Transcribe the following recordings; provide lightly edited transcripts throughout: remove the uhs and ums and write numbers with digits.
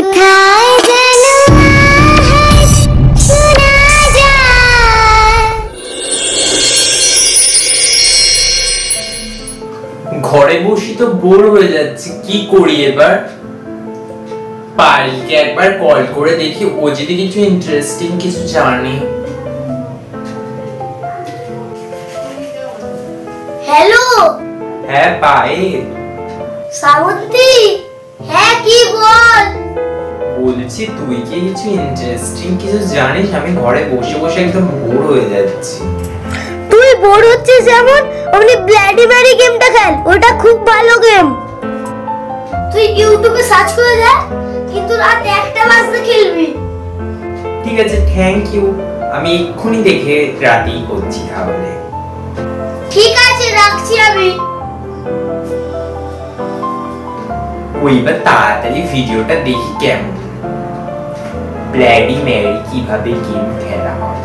কোথায় যেন আওয়াজ শোনা যায়। ঘরে বসে তো বোর হয়ে যাচ্ছে, কি করি এবার? পায়েলকে একবার কল করে দেখি, ও যদি কিছু ইন্টারেস্টিং কিছু জানে। হ্যালো। হ্যাঁ পায়েল। শ্রাবন্তী, হ্যাঁ কি বল? বলছি তুই কি কিছু ইন্টারেস্টিং কিছু জানিস? আমি ঘরে বসে বসে একদম বোর হয়ে যাচ্ছি। তুই বোর হচ্ছিস যেমন, অমনি ব্লাডি ম্যারি গেমটা খেল, ওটা খুব ভালো গেম। তুই ইউটিউবে সার্চ করে দেখ, কিন্তু রাত 1টা বাজতে খেলবি। ঠিক আছে, থ্যাংক ইউ। আমি এক্ষুনি দেখে রাতেই করছি তাহলে। ঠিক আছে, রাখছি আমি। ওই বা তাড়াতাড়ি ভিডিওটা দেখি কেমন, ব্লাডি ম্যারি কিভাবে গেম খেলা হয়।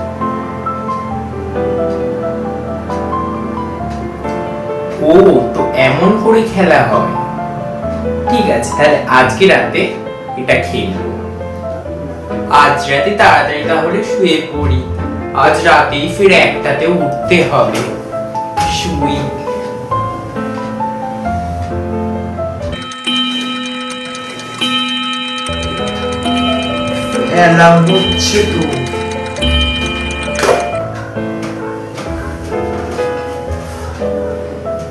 ও তো এমন করে খেলা হয়। ঠিক আছে, তাহলে আজকে রাতে এটা খেলবো। আজ রাতে তাড়াতাড়ি তাহলে শুয়ে পড়ি, আজ রাতেই ফির 1টাতে উঠতে হবে। শুই। অ্যালার্ম হচ্ছে তো।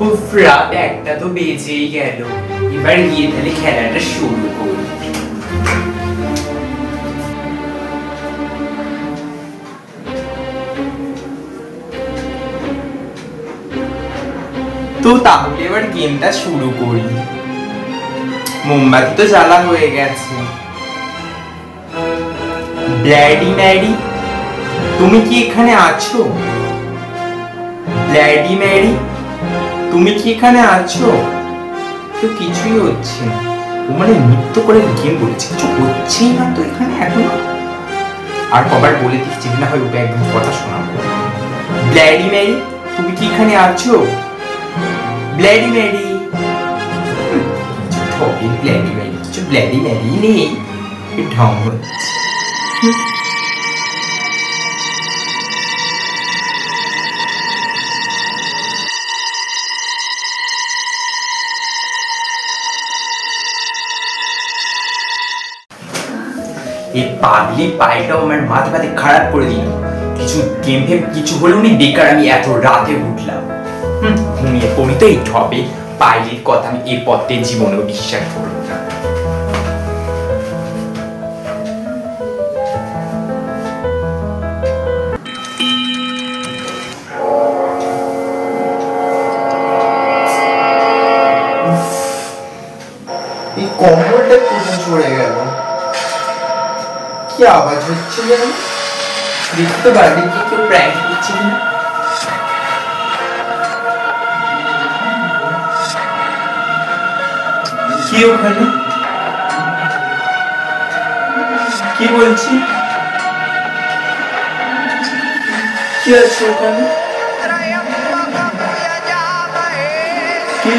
উফ, রাত 1টা তো বেজেই গেল। এবার গিয়ে তাহলে খেলাটা শুরু করি। তো তাহলে এবার গেমটা শুরু করি। মোমবাতি তো জ্বালা হয়ে গেছে। ব্লাডি ম্যারি, তুমি কি এখানে আছো? ব্লাডি ম্যারি, তুমি কি এখানে আছো? তো কিছুই হচ্ছে না। ও মানে নৃত্য করে গেম বলছে, কিছু হচ্ছেই না তো এখানে এখনো। আর কবার বলে দিচ্ছি না হয় ওকে একদম কথা শোনাবো। ব্লাডি ম্যারি, তুমি কি এখানে আছো? ব্লাডি ম্যারি, কিছু ঠকে ব্লাডি ম্যারি, কিছু ব্লাডি ম্যারি নেই। ঢং হচ্ছে। এই পাগলি পাইটা আমার মাথা ব্যথা খারাপ করে দিল। কিছু গেম ফেম কিছু হলেও নি, বেকার আমি এত রাতে উঠলাম। ঘুমিয়ে পড়ি তো এই ঠবে। পাইলের কথা আমি এই পথে জীবনেও বিশ্বাস করব না। এই কম্বলটা কোথায় চলে গেল? কি আওয়াজ হচ্ছে যেন? দেখতে পারবি কি কেউ প্র্যাঙ্ক করছে না? কি ওখানে? কি বলছি? কি আছে ওখানে? কি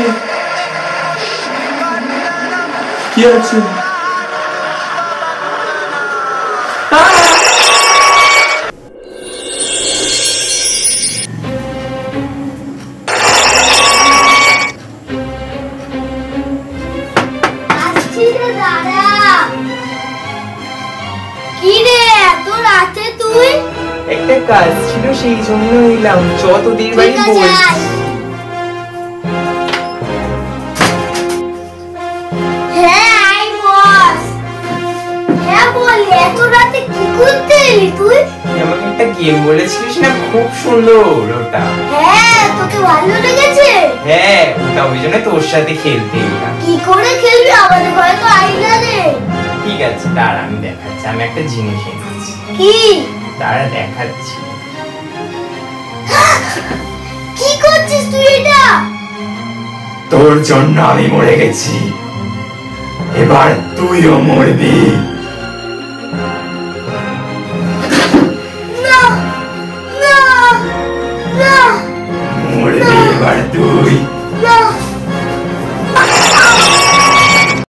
কি আছে? একটা কাজ ছিল, সেই জন্য এলাম। যতদিন বাড়ি বলছি। হ্যাঁ আই বস। হ্যাঁ বল, এত রাতে কি করতে এলি তুই? আমাকে একটা গেম বলেছিলিস না, খুব সুন্দর ওটা। হ্যাঁ, তোকে ভালো লেগেছে? হ্যাঁ, ওটা ওই জন্য তোর সাথে খেলতে এলাম। কি করে খেলবি? আমাদের ঘরে তো আইনা নেই। ঠিক আছে, দাঁড়া আমি দেখাচ্ছি। আমি একটা জিনিস এনেছি। কি? দাঁড়া দেখাচ্ছি। কি করছিস তুই এটা? তোর জন্য আমি মরে গেছি, এবার তুইও মরবি।